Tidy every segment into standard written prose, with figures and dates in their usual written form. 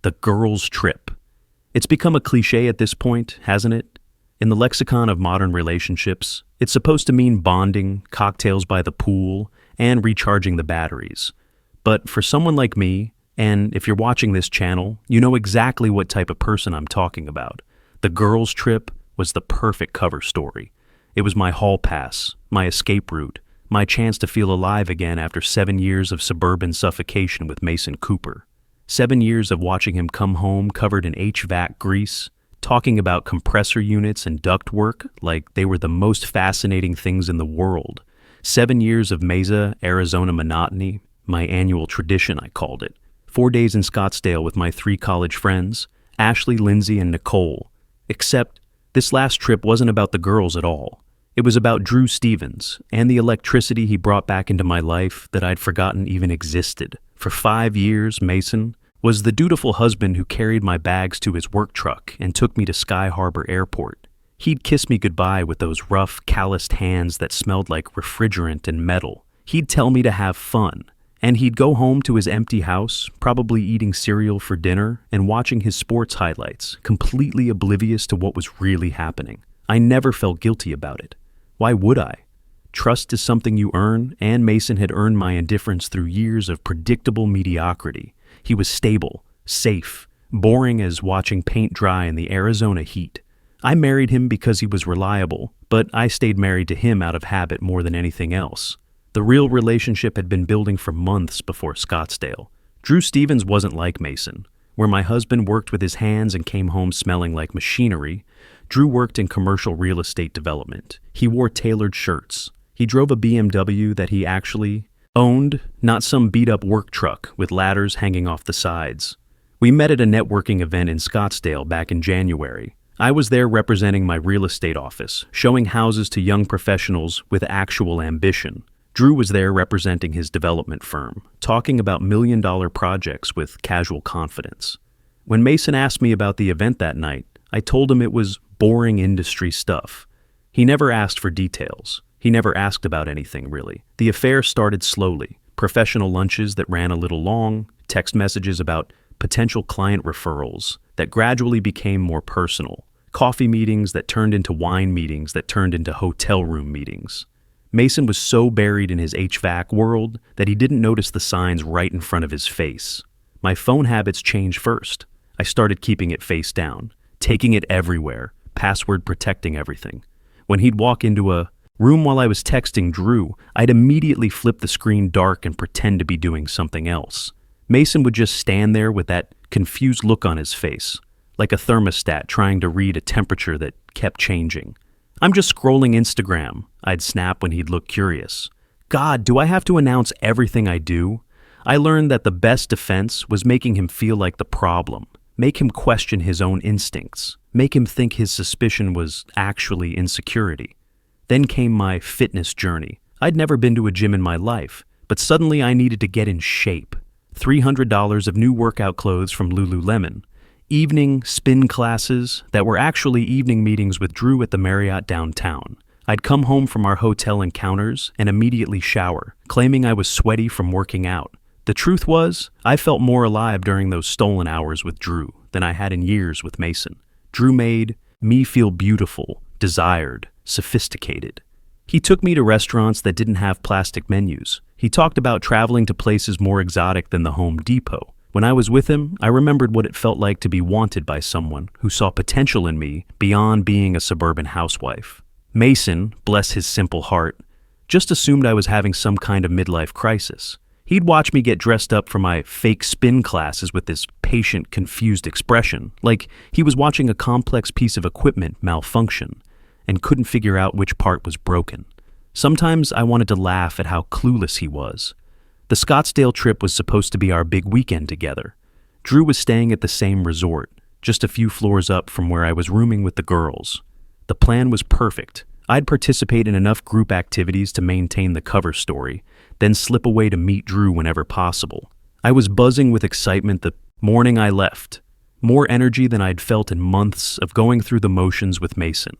the girls' trip. It's become a cliche at this point, hasn't it? In the lexicon of modern relationships, it's supposed to mean bonding, cocktails by the pool, and recharging the batteries. But for someone like me, and if you're watching this channel, you know exactly what type of person I'm talking about. The girls' trip was the perfect cover story. It was my hall pass, my escape route, my chance to feel alive again after 7 years of suburban suffocation with Mason Cooper. 7 years of watching him come home covered in HVAC grease, talking about compressor units and ductwork like they were the most fascinating things in the world. 7 years of Mesa, Arizona monotony, my annual tradition I called it. 4 days in Scottsdale with my 3 college friends, Ashley, Lindsay, and Nicole. Except this last trip wasn't about the girls at all. It was about Drew Stevens and the electricity he brought back into my life that I'd forgotten even existed. For 5 years, Mason was the dutiful husband who carried my bags to his work truck and took me to Sky Harbor Airport. He'd kiss me goodbye with those rough, calloused hands that smelled like refrigerant and metal. He'd tell me to have fun. And he'd go home to his empty house, probably eating cereal for dinner and watching his sports highlights, completely oblivious to what was really happening. I never felt guilty about it. Why would I? Trust is something you earn, and Mason had earned my indifference through years of predictable mediocrity. He was stable, safe, boring as watching paint dry in the Arizona heat. I married him because he was reliable, but I stayed married to him out of habit more than anything else. The real relationship had been building for months before Scottsdale. Drew Stevens wasn't like Mason, where my husband worked with his hands and came home smelling like machinery. Drew worked in commercial real estate development. He wore tailored shirts. He drove a BMW that he actually owned, not some beat-up work truck with ladders hanging off the sides. We met at a networking event in Scottsdale back in January. I was there representing my real estate office, showing houses to young professionals with actual ambition. Drew was there representing his development firm, talking about million-dollar projects with casual confidence. When Mason asked me about the event that night, I told him it was boring industry stuff. He never asked for details. He never asked about anything, really. The affair started slowly. Professional lunches that ran a little long, text messages about potential client referrals that gradually became more personal, coffee meetings that turned into wine meetings that turned into hotel room meetings. Mason was so buried in his HVAC world that he didn't notice the signs right in front of his face. My phone habits changed first. I started keeping it face down, taking it everywhere, password protecting everything. When he'd walk into a room while I was texting Drew, I'd immediately flip the screen dark and pretend to be doing something else. Mason would just stand there with that confused look on his face, like a thermostat trying to read a temperature that kept changing. "I'm just scrolling Instagram," I'd snap when he'd look curious. God, do I have to announce everything I do? I learned that the best defense was making him feel like the problem, make him question his own instincts, make him think his suspicion was actually insecurity. Then came my fitness journey. I'd never been to a gym in my life, but suddenly I needed to get in shape. $300 of new workout clothes from Lululemon. Evening spin classes that were actually evening meetings with Drew at the Marriott downtown. I'd come home from our hotel encounters and immediately shower, claiming I was sweaty from working out. The truth was, I felt more alive during those stolen hours with Drew than I had in years with Mason. Drew made me feel beautiful, desired, sophisticated. He took me to restaurants that didn't have plastic menus. He talked about traveling to places more exotic than the Home Depot. When I was with him, I remembered what it felt like to be wanted by someone who saw potential in me beyond being a suburban housewife. Mason, bless his simple heart, just assumed I was having some kind of midlife crisis. He'd watch me get dressed up for my fake spin classes with this patient, confused expression, like he was watching a complex piece of equipment malfunction and couldn't figure out which part was broken. Sometimes I wanted to laugh at how clueless he was. The Scottsdale trip was supposed to be our big weekend together. Drew was staying at the same resort, just a few floors up from where I was rooming with the girls. The plan was perfect. I'd participate in enough group activities to maintain the cover story, then slip away to meet Drew whenever possible. I was buzzing with excitement the morning I left, more energy than I'd felt in months of going through the motions with Mason.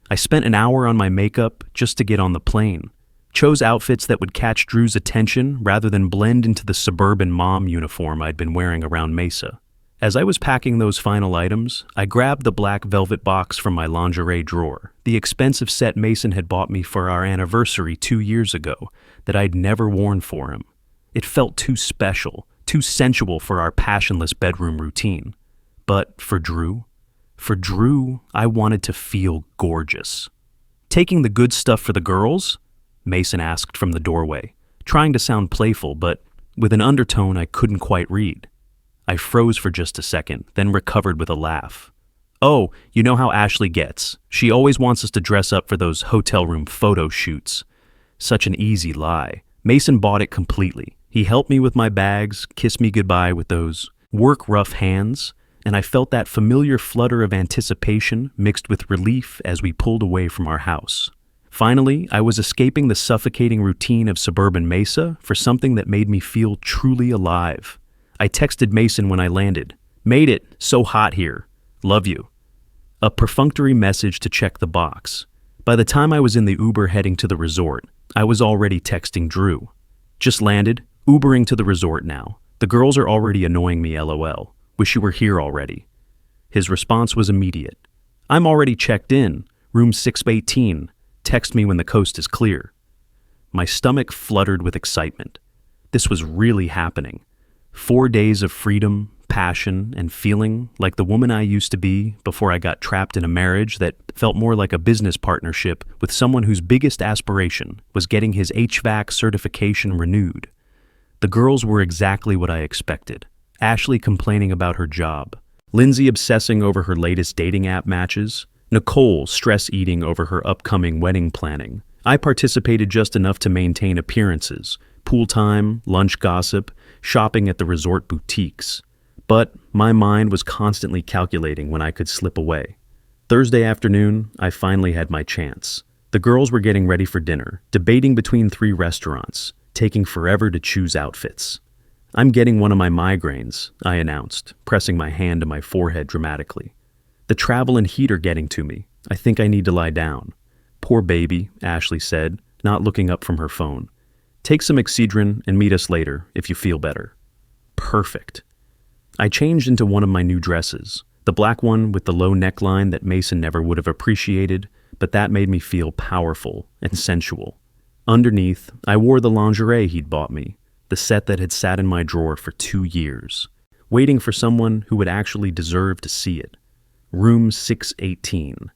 I spent an hour on my makeup just to get on the plane. Chose outfits that would catch Drew's attention rather than blend into the suburban mom uniform I'd been wearing around Mesa. As I was packing those final items, I grabbed the black velvet box from my lingerie drawer, the expensive set Mason had bought me for our anniversary 2 years ago that I'd never worn for him. It felt too special, too sensual for our passionless bedroom routine. But for Drew, I wanted to feel gorgeous. "Taking the good stuff for the girls?" Mason asked from the doorway, trying to sound playful, but with an undertone I couldn't quite read. I froze for just a second, then recovered with a laugh. "Oh, you know how Ashley gets. She always wants us to dress up for those hotel room photo shoots." Such an easy lie. Mason bought it completely. He helped me with my bags, kissed me goodbye with those work-rough hands, and I felt that familiar flutter of anticipation mixed with relief as we pulled away from our house. Finally, I was escaping the suffocating routine of suburban Mesa for something that made me feel truly alive. I texted Mason when I landed. "Made it. So hot here. Love you." A perfunctory message to check the box. By the time I was in the Uber heading to the resort, I was already texting Drew. "Just landed. Ubering to the resort now. The girls are already annoying me, LOL. Wish you were here already." His response was immediate. "I'm already checked in. Room 618. Text me when the coast is clear." My stomach fluttered with excitement. This was really happening. 4 days of freedom, passion, and feeling like the woman I used to be before I got trapped in a marriage that felt more like a business partnership with someone whose biggest aspiration was getting his HVAC certification renewed. The girls were exactly what I expected. Ashley complaining about her job, Lindsay obsessing over her latest dating app matches, Nicole stress-eating over her upcoming wedding planning. I participated just enough to maintain appearances, pool time, lunch gossip, shopping at the resort boutiques. But my mind was constantly calculating when I could slip away. Thursday afternoon, I finally had my chance. The girls were getting ready for dinner, debating between 3 restaurants, taking forever to choose outfits. "I'm getting one of my migraines," I announced, pressing my hand to my forehead dramatically. "The travel and heat are getting to me. I think I need to lie down." "Poor baby," Ashley said, not looking up from her phone. "Take some Excedrin and meet us later if you feel better." Perfect. I changed into one of my new dresses, the black one with the low neckline that Mason never would have appreciated, but that made me feel powerful and sensual. Underneath, I wore the lingerie he'd bought me, the set that had sat in my drawer for 2 years, waiting for someone who would actually deserve to see it. Room 618.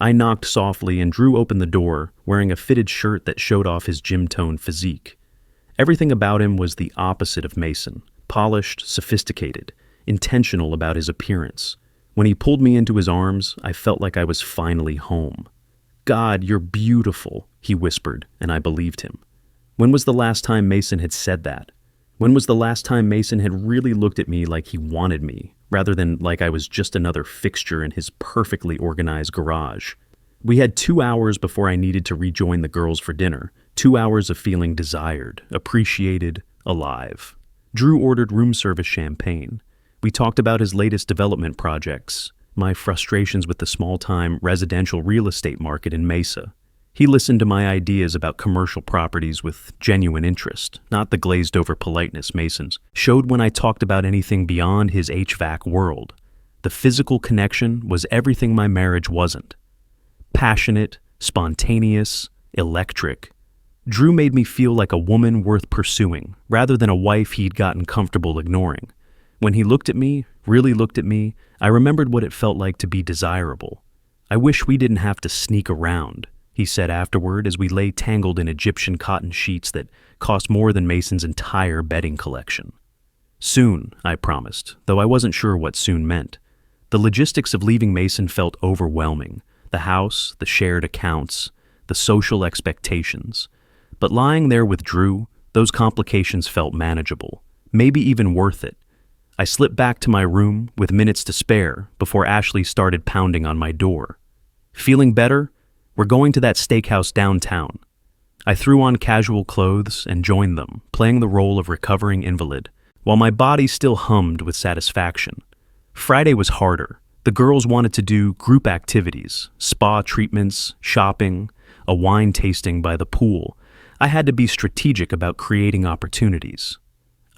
I knocked softly and Drew opened the door, wearing a fitted shirt that showed off his gym-tone physique. Everything about him was the opposite of Mason, polished, sophisticated, intentional about his appearance. When he pulled me into his arms, I felt like I was finally home. "God, you're beautiful," he whispered, and I believed him. When was the last time Mason had said that? When was the last time Mason had really looked at me like he wanted me, rather than like I was just another fixture in his perfectly organized garage? We had 2 hours before I needed to rejoin the girls for dinner, 2 hours of feeling desired, appreciated, alive. Drew ordered room service champagne. We talked about his latest development projects, my frustrations with the small-time residential real estate market in Mesa. He listened to my ideas about commercial properties with genuine interest, not the glazed-over politeness Mason's showed when I talked about anything beyond his HVAC world. The physical connection was everything my marriage wasn't. Passionate, spontaneous, electric. Drew made me feel like a woman worth pursuing, rather than a wife he'd gotten comfortable ignoring. When he looked at me, really looked at me, I remembered what it felt like to be desirable. "I wish we didn't have to sneak around," he said afterward as we lay tangled in Egyptian cotton sheets that cost more than Mason's entire bedding collection. "Soon," I promised, though I wasn't sure what soon meant. The logistics of leaving Mason felt overwhelming. The house, the shared accounts, the social expectations. But lying there with Drew, those complications felt manageable, maybe even worth it. I slipped back to my room with minutes to spare before Ashley started pounding on my door. "Feeling better? We're going to that steakhouse downtown." I threw on casual clothes and joined them, playing the role of recovering invalid, while my body still hummed with satisfaction. Friday was harder. The girls wanted to do group activities, spa treatments, shopping, a wine tasting by the pool. I had to be strategic about creating opportunities.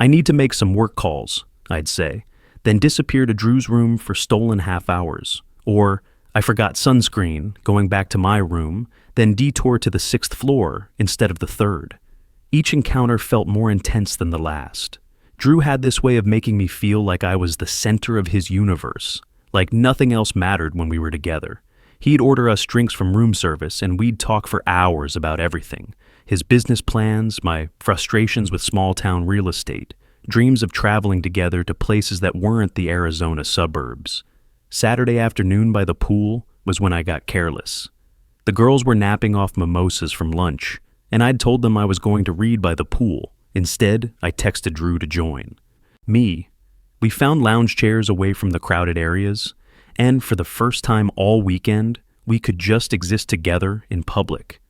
"I need to make some work calls," I'd say. then disappear to Drew's room for stolen half hours. Or, I forgot sunscreen, going back to my room, then detour to the 6th floor instead of the 3rd. Each encounter felt more intense than the last. Drew had this way of making me feel like I was the center of his universe, like nothing else mattered when we were together. He'd order us drinks from room service, and we'd talk for hours about everything. His business plans, my frustrations with small-town real estate, dreams of traveling together to places that weren't the Arizona suburbs. Saturday afternoon by the pool was when I got careless. The girls were napping off mimosas from lunch, and I'd told them I was going to read by the pool. Instead, I texted Drew to join. We found lounge chairs away from the crowded areas, and for the first time all weekend, we could just exist together in public.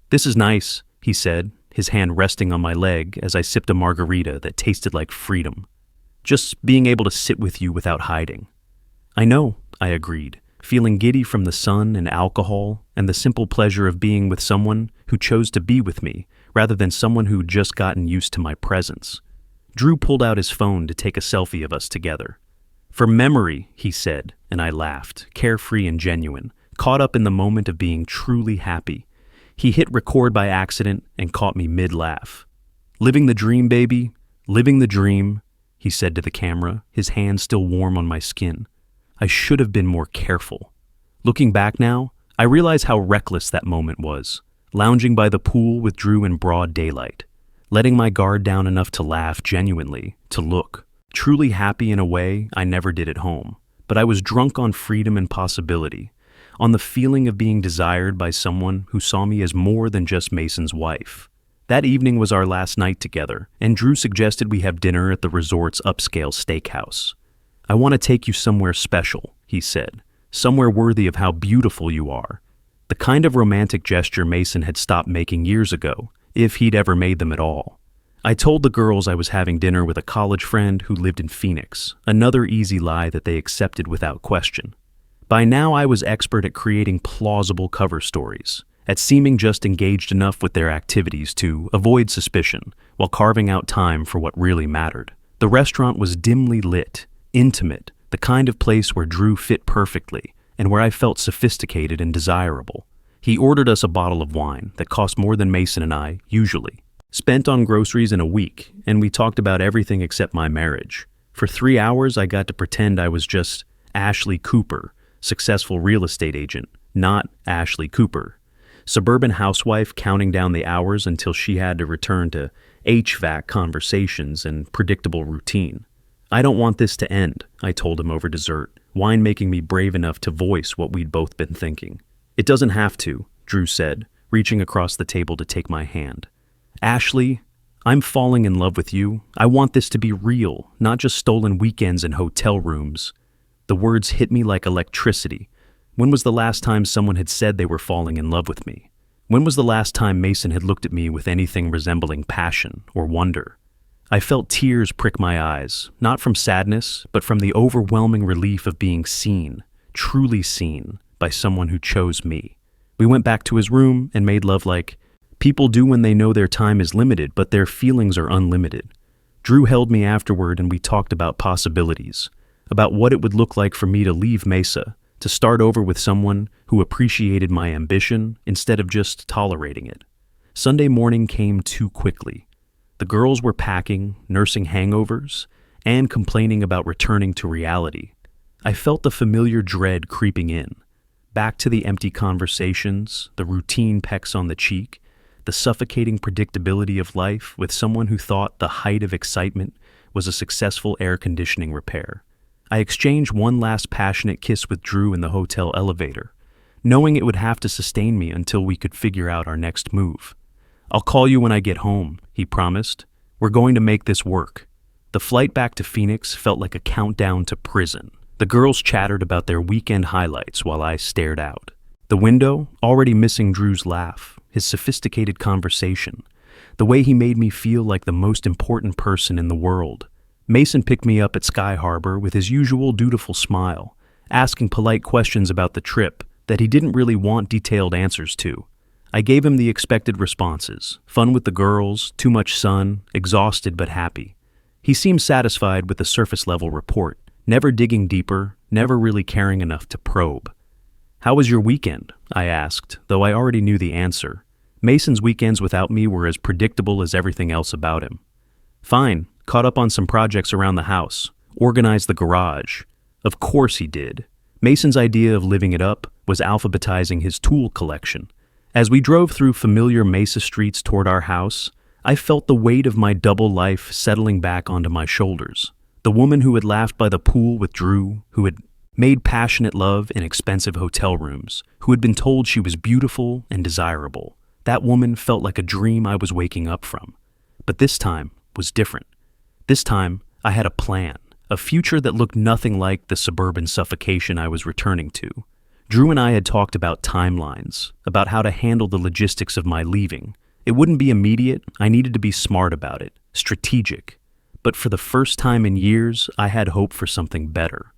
"This is nice," he said, his hand resting on my leg as I sipped a margarita that tasted like freedom. "Just being able to sit with you without hiding." "I know," I agreed, feeling giddy from the sun and alcohol and the simple pleasure of being with someone who chose to be with me rather than someone who'd just gotten used to my presence. Drew pulled out his phone to take a selfie of us together. "For memory," he said, and I laughed, carefree and genuine, caught up in the moment of being truly happy. He hit record by accident and caught me mid-laugh. "Living the dream, baby, living the dream," he said to the camera, his hand still warm on my skin. I should have been more careful. Looking back now, I realize how reckless that moment was, lounging by the pool with Drew in broad daylight, letting my guard down enough to laugh genuinely, to look, truly happy in a way I never did at home. But I was drunk on freedom and possibility, on the feeling of being desired by someone who saw me as more than just Mason's wife. That evening was our last night together, and Drew suggested we have dinner at the resort's upscale steakhouse. "I want to take you somewhere special," he said, "somewhere worthy of how beautiful you are." The kind of romantic gesture Mason had stopped making years ago, if he'd ever made them at all. I told the girls I was having dinner with a college friend who lived in Phoenix, another easy lie that they accepted without question. By now I was expert at creating plausible cover stories, at seeming just engaged enough with their activities to avoid suspicion, while carving out time for what really mattered. The restaurant was dimly lit, intimate, the kind of place where Drew fit perfectly, and where I felt sophisticated and desirable. He ordered us a bottle of wine that cost more than Mason and I usually spent on groceries in a week, and we talked about everything except my marriage. For 3 hours, I got to pretend I was just Ashley Cooper, successful real estate agent, not Ashley Cooper, suburban housewife counting down the hours until she had to return to HVAC conversations and predictable routine. "I don't want this to end," I told him over dessert, wine making me brave enough to voice what we'd both been thinking. "It doesn't have to," Drew said, reaching across the table to take my hand. "Ashley, I'm falling in love with you. I want this to be real, not just stolen weekends and hotel rooms." The words hit me like electricity. When was the last time someone had said they were falling in love with me? When was the last time Mason had looked at me with anything resembling passion or wonder? I felt tears prick my eyes, not from sadness, but from the overwhelming relief of being seen, truly seen, by someone who chose me. We went back to his room and made love like people do when they know their time is limited, but their feelings are unlimited. Drew held me afterward and we talked about possibilities, about what it would look like for me to leave Mesa, to start over with someone who appreciated my ambition instead of just tolerating it. Sunday morning came too quickly. The girls were packing, nursing hangovers, and complaining about returning to reality. I felt the familiar dread creeping in. Back to the empty conversations, the routine pecks on the cheek, the suffocating predictability of life with someone who thought the height of excitement was a successful air conditioning repair. I exchanged one last passionate kiss with Drew in the hotel elevator, knowing it would have to sustain me until we could figure out our next move. "I'll call you when I get home," he promised. "We're going to make this work." The flight back to Phoenix felt like a countdown to prison. The girls chattered about their weekend highlights while I stared out. The window, already missing Drew's laugh, his sophisticated conversation, the way he made me feel like the most important person in the world. Mason picked me up at Sky Harbor with his usual dutiful smile, asking polite questions about the trip that he didn't really want detailed answers to. I gave him the expected responses: fun with the girls, too much sun, exhausted but happy. He seemed satisfied with the surface-level report, never digging deeper, never really caring enough to probe. "How was your weekend?" I asked, though I already knew the answer. Mason's weekends without me were as predictable as everything else about him. "Fine, caught up on some projects around the house, organized the garage." Of course he did. Mason's idea of living it up was alphabetizing his tool collection. As we drove through familiar Mesa streets toward our house, I felt the weight of my double life settling back onto my shoulders. The woman who had laughed by the pool with Drew, who had made passionate love in expensive hotel rooms, who had been told she was beautiful and desirable. That woman felt like a dream I was waking up from. But this time was different. This time, I had a plan, a future that looked nothing like the suburban suffocation I was returning to. Drew and I had talked about timelines, about how to handle the logistics of my leaving. It wouldn't be immediate, I needed to be smart about it, strategic. But for the first time in years, I had hope for something better.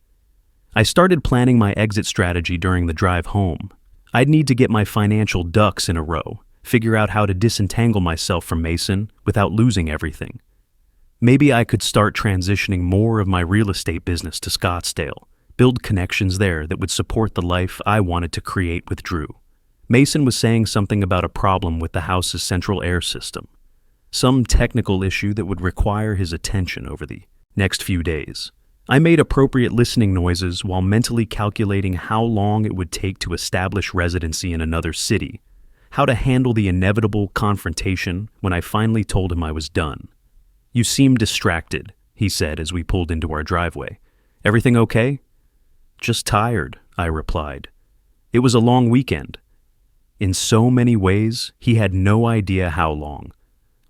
I started planning my exit strategy during the drive home. I'd need to get my financial ducks in a row, figure out how to disentangle myself from Mason without losing everything. Maybe I could start transitioning more of my real estate business to Scottsdale, build connections there that would support the life I wanted to create with Drew. Mason was saying something about a problem with the house's central air system, some technical issue that would require his attention over the next few days. I made appropriate listening noises while mentally calculating how long it would take to establish residency in another city, how to handle the inevitable confrontation when I finally told him I was done. "You seem distracted," he said as we pulled into our driveway. "Everything okay?" "Just tired," I replied. It was a long weekend. In so many ways, he had no idea how long.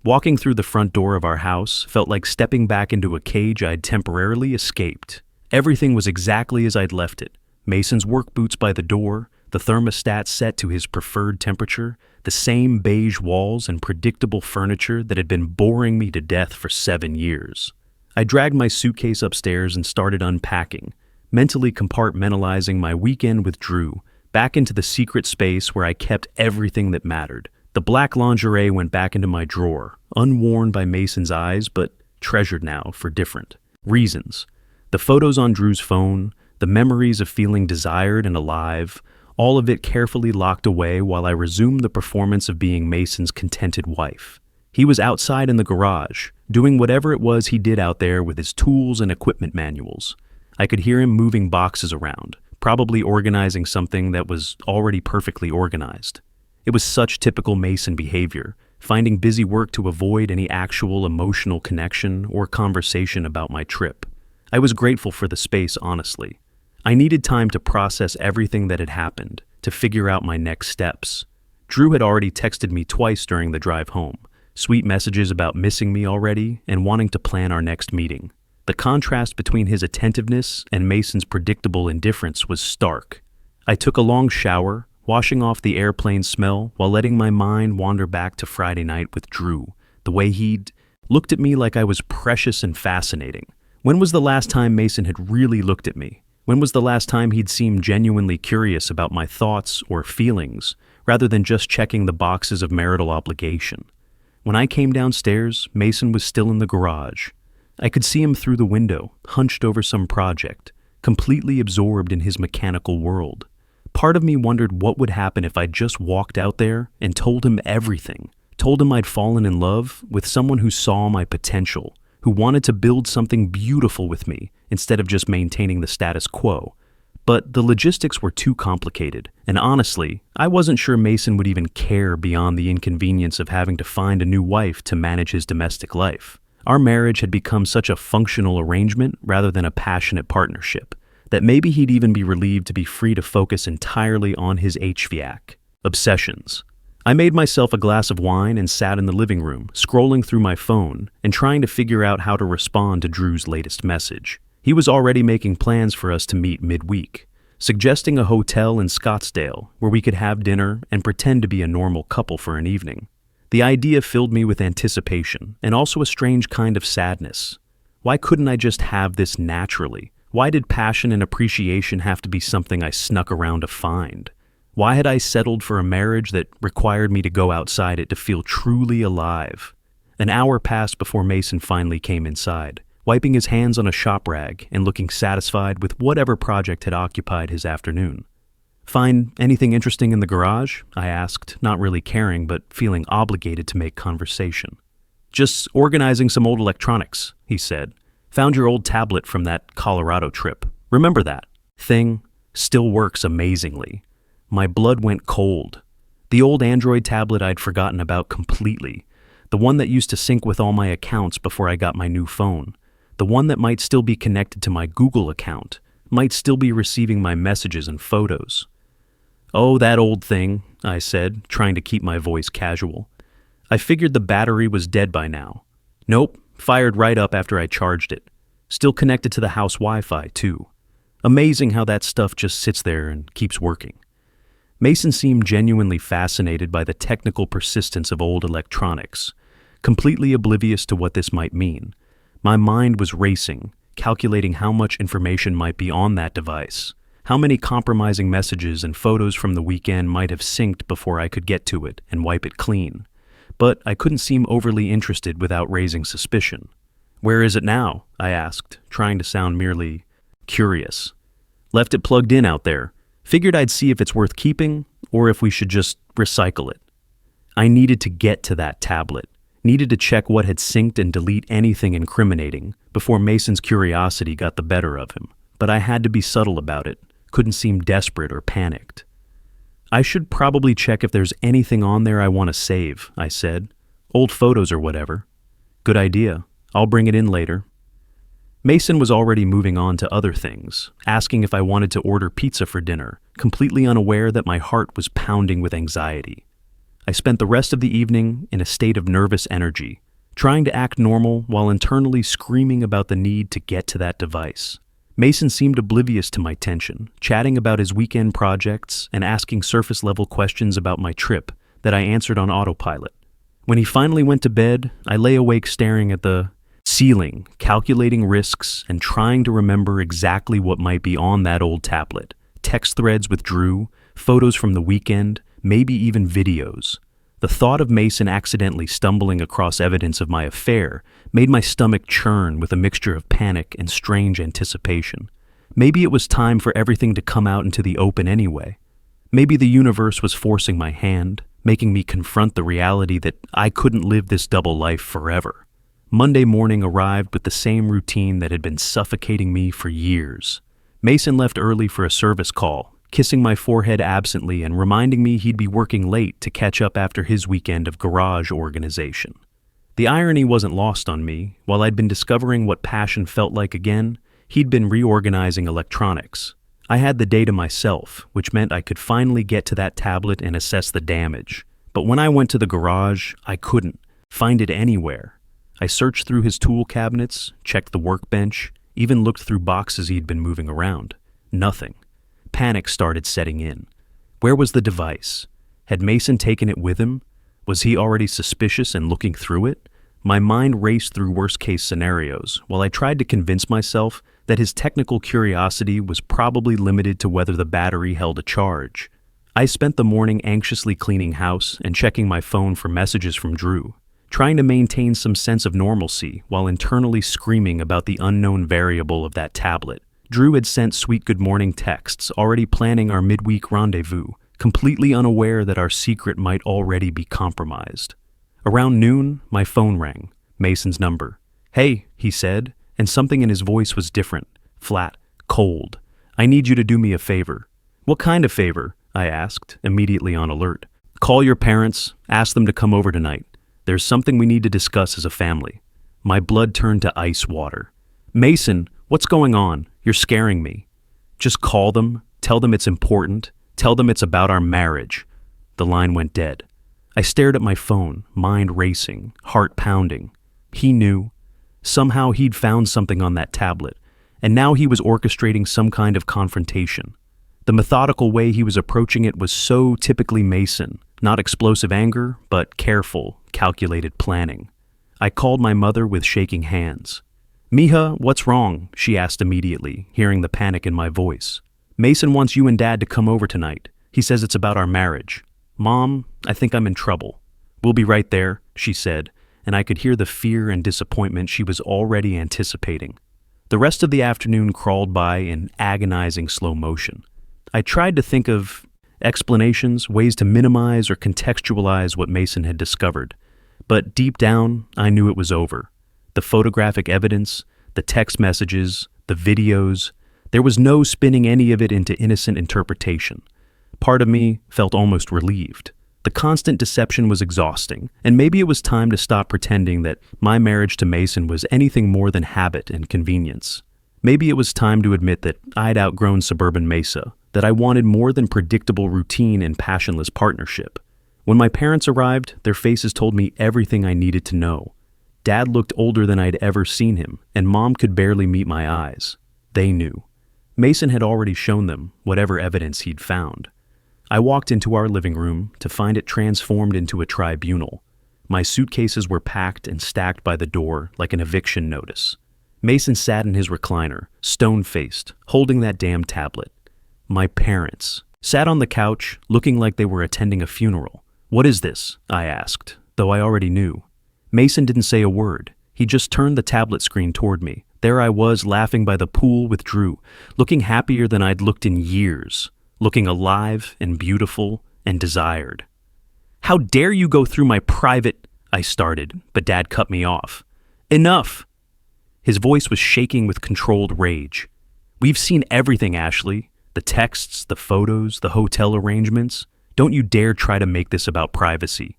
Walking through the front door of our house felt like stepping back into a cage I'd temporarily escaped. Everything was exactly as I'd left it. Mason's work boots by the door, the thermostat set to his preferred temperature, the same beige walls and predictable furniture that had been boring me to death for 7 years. I dragged my suitcase upstairs and started unpacking, mentally compartmentalizing my weekend with Drew, back into the secret space where I kept everything that mattered. The black lingerie went back into my drawer, unworn by Mason's eyes, but treasured now for different reasons. The photos on Drew's phone, the memories of feeling desired and alive, all of it carefully locked away while I resumed the performance of being Mason's contented wife. He was outside in the garage, doing whatever it was he did out there with his tools and equipment manuals. I could hear him moving boxes around, probably organizing something that was already perfectly organized. It was such typical Mason behavior, finding busy work to avoid any actual emotional connection or conversation about my trip. I was grateful for the space, honestly. I needed time to process everything that had happened, to figure out my next steps. Drew had already texted me twice during the drive home, sweet messages about missing me already and wanting to plan our next meeting. The contrast between his attentiveness and Mason's predictable indifference was stark. I took a long shower, washing off the airplane smell while letting my mind wander back to Friday night with Drew, the way he'd looked at me like I was precious and fascinating. When was the last time Mason had really looked at me? When was the last time he'd seemed genuinely curious about my thoughts or feelings, rather than just checking the boxes of marital obligation? When I came downstairs, Mason was still in the garage. I could see him through the window, hunched over some project, completely absorbed in his mechanical world. Part of me wondered what would happen if I just walked out there and told him everything, told him I'd fallen in love with someone who saw my potential, who wanted to build something beautiful with me instead of just maintaining the status quo. But the logistics were too complicated, and honestly, I wasn't sure Mason would even care beyond the inconvenience of having to find a new wife to manage his domestic life. Our marriage had become such a functional arrangement rather than a passionate partnership, that maybe he'd even be relieved to be free to focus entirely on his HVAC obsessions. I made myself a glass of wine and sat in the living room, scrolling through my phone and trying to figure out how to respond to Drew's latest message. He was already making plans for us to meet midweek, suggesting a hotel in Scottsdale where we could have dinner and pretend to be a normal couple for an evening. The idea filled me with anticipation and also a strange kind of sadness. Why couldn't I just have this naturally? Why did passion and appreciation have to be something I snuck around to find? Why had I settled for a marriage that required me to go outside it to feel truly alive? An hour passed before Mason finally came inside. wiping his hands on a shop rag and looking satisfied with whatever project had occupied his afternoon. "Find anything interesting in the garage?" I asked, not really caring but feeling obligated to make conversation. "Just organizing some old electronics," he said. "Found your old tablet from that Colorado trip. Remember that? Thing still works amazingly." My blood went cold. The old Android tablet I'd forgotten about completely. The one that used to sync with all my accounts before I got my new phone. The one that might still be connected to my Google account, might still be receiving my messages and photos. "Oh, that old thing," I said, trying to keep my voice casual. "I figured the battery was dead by now." "Nope, fired right up after I charged it. Still connected to the house Wi-Fi, too. Amazing how that stuff just sits there and keeps working." Mason seemed genuinely fascinated by the technical persistence of old electronics, completely oblivious to what this might mean. My mind was racing, calculating how much information might be on that device, how many compromising messages and photos from the weekend might have synced before I could get to it and wipe it clean. But I couldn't seem overly interested without raising suspicion. "Where is it now?" I asked, trying to sound merely curious. "Left it plugged in out there. Figured I'd see if it's worth keeping or if we should just recycle it." I needed to get to that tablet, needed to check what had synced and delete anything incriminating before Mason's curiosity got the better of him. But I had to be subtle about it, couldn't seem desperate or panicked. "I should probably check if there's anything on there I want to save," I said. "Old photos or whatever." "Good idea. I'll bring it in later." Mason was already moving on to other things, asking if I wanted to order pizza for dinner, completely unaware that my heart was pounding with anxiety. I spent the rest of the evening in a state of nervous energy, trying to act normal while internally screaming about the need to get to that device. Mason seemed oblivious to my tension, chatting about his weekend projects and asking surface-level questions about my trip that I answered on autopilot. When he finally went to bed, I lay awake staring at the ceiling, calculating risks and trying to remember exactly what might be on that old tablet. Text threads with Drew, photos from the weekend, maybe even videos. The thought of Mason accidentally stumbling across evidence of my affair made my stomach churn with a mixture of panic and strange anticipation. Maybe it was time for everything to come out into the open anyway. Maybe the universe was forcing my hand, making me confront the reality that I couldn't live this double life forever. Monday morning arrived with the same routine that had been suffocating me for years. Mason left early for a service call, kissing my forehead absently and reminding me he'd be working late to catch up after his weekend of garage organization. The irony wasn't lost on me. While I'd been discovering what passion felt like again, he'd been reorganizing electronics. I had the data myself, which meant I could finally get to that tablet and assess the damage. But when I went to the garage, I couldn't find it anywhere. I searched through his tool cabinets, checked the workbench, even looked through boxes he'd been moving around. Nothing. Panic started setting in. Where was the device? Had Mason taken it with him? Was he already suspicious and looking through it? My mind raced through worst-case scenarios while I tried to convince myself that his technical curiosity was probably limited to whether the battery held a charge. I spent the morning anxiously cleaning house and checking my phone for messages from Drew, trying to maintain some sense of normalcy while internally screaming about the unknown variable of that tablet. Drew had sent sweet good morning texts, already planning our midweek rendezvous, completely unaware that our secret might already be compromised. Around noon, my phone rang, Mason's number. "Hey," he said, and something in his voice was different, flat, cold. "I need you to do me a favor." "What kind of favor?" I asked, immediately on alert. "Call your parents, ask them to come over tonight. There's something we need to discuss as a family." My blood turned to ice water. "Mason, what's going on? You're scaring me." "Just call them, tell them it's important, tell them it's about our marriage." The line went dead. I stared at my phone, mind racing, heart pounding. He knew. Somehow he'd found something on that tablet, and now he was orchestrating some kind of confrontation. The methodical way he was approaching it was so typically Mason, not explosive anger, but careful, calculated planning. I called my mother with shaking hands. "Mija, what's wrong?" she asked immediately, hearing the panic in my voice. "Mason wants you and Dad to come over tonight. He says it's about our marriage." "Mom, I think I'm in trouble." "We'll be right there," she said, and I could hear the fear and disappointment she was already anticipating. The rest of the afternoon crawled by in agonizing slow motion. I tried to think of explanations, ways to minimize or contextualize what Mason had discovered. But deep down, I knew it was over. The photographic evidence, the text messages, the videos, there was no spinning any of it into innocent interpretation. Part of me felt almost relieved. The constant deception was exhausting, and maybe it was time to stop pretending that my marriage to Mason was anything more than habit and convenience. Maybe it was time to admit that I'd outgrown suburban Mesa, that I wanted more than predictable routine and passionless partnership. When my parents arrived, their faces told me everything I needed to know. Dad looked older than I'd ever seen him, and Mom could barely meet my eyes. They knew. Mason had already shown them whatever evidence he'd found. I walked into our living room to find it transformed into a tribunal. My suitcases were packed and stacked by the door like an eviction notice. Mason sat in his recliner, stone-faced, holding that damn tablet. My parents sat on the couch, looking like they were attending a funeral. "What is this?" I asked, though I already knew. Mason didn't say a word. He just turned the tablet screen toward me. There I was, laughing by the pool with Drew, looking happier than I'd looked in years, looking alive and beautiful and desired. "How dare you go through my private—" I started, but Dad cut me off. "Enough!" His voice was shaking with controlled rage. "We've seen everything, Ashley. The texts, the photos, the hotel arrangements. Don't you dare try to make this about privacy."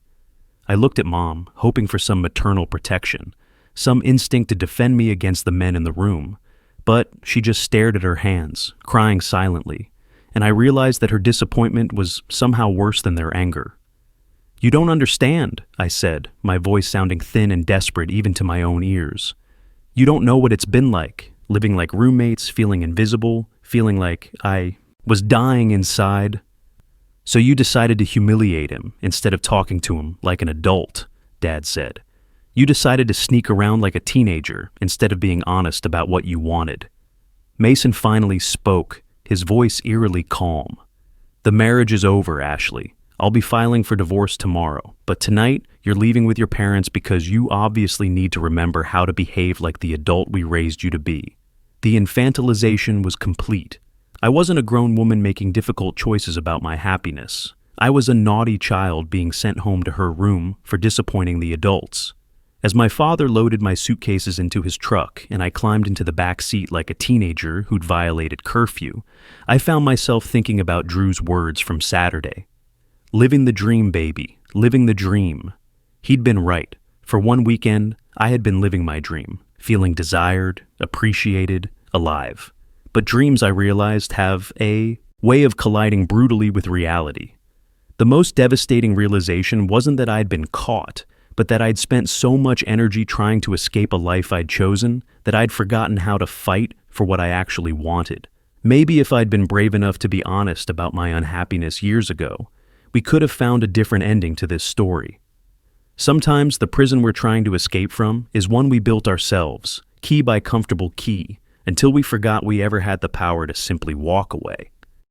I looked at Mom, hoping for some maternal protection, some instinct to defend me against the men in the room. But she just stared at her hands, crying silently, and I realized that her disappointment was somehow worse than their anger. "You don't understand," I said, my voice sounding thin and desperate even to my own ears. "You don't know what it's been like, living like roommates, feeling invisible, feeling like I was dying inside." "So you decided to humiliate him instead of talking to him like an adult," Dad said. "You decided to sneak around like a teenager instead of being honest about what you wanted." Mason finally spoke, his voice eerily calm. "The marriage is over, Ashley. I'll be filing for divorce tomorrow, but tonight you're leaving with your parents because you obviously need to remember how to behave like the adult we raised you to be." The infantilization was complete. I wasn't a grown woman making difficult choices about my happiness. I was a naughty child being sent home to her room for disappointing the adults. As my father loaded my suitcases into his truck and I climbed into the back seat like a teenager who'd violated curfew, I found myself thinking about Drew's words from Saturday. "Living the dream, baby. Living the dream." He'd been right. For one weekend, I had been living my dream, feeling desired, appreciated, alive. But dreams, I realized, have a way of colliding brutally with reality. The most devastating realization wasn't that I'd been caught, but that I'd spent so much energy trying to escape a life I'd chosen that I'd forgotten how to fight for what I actually wanted. Maybe if I'd been brave enough to be honest about my unhappiness years ago, we could have found a different ending to this story. Sometimes the prison we're trying to escape from is one we built ourselves, key by comfortable key, until we forgot we ever had the power to simply walk away.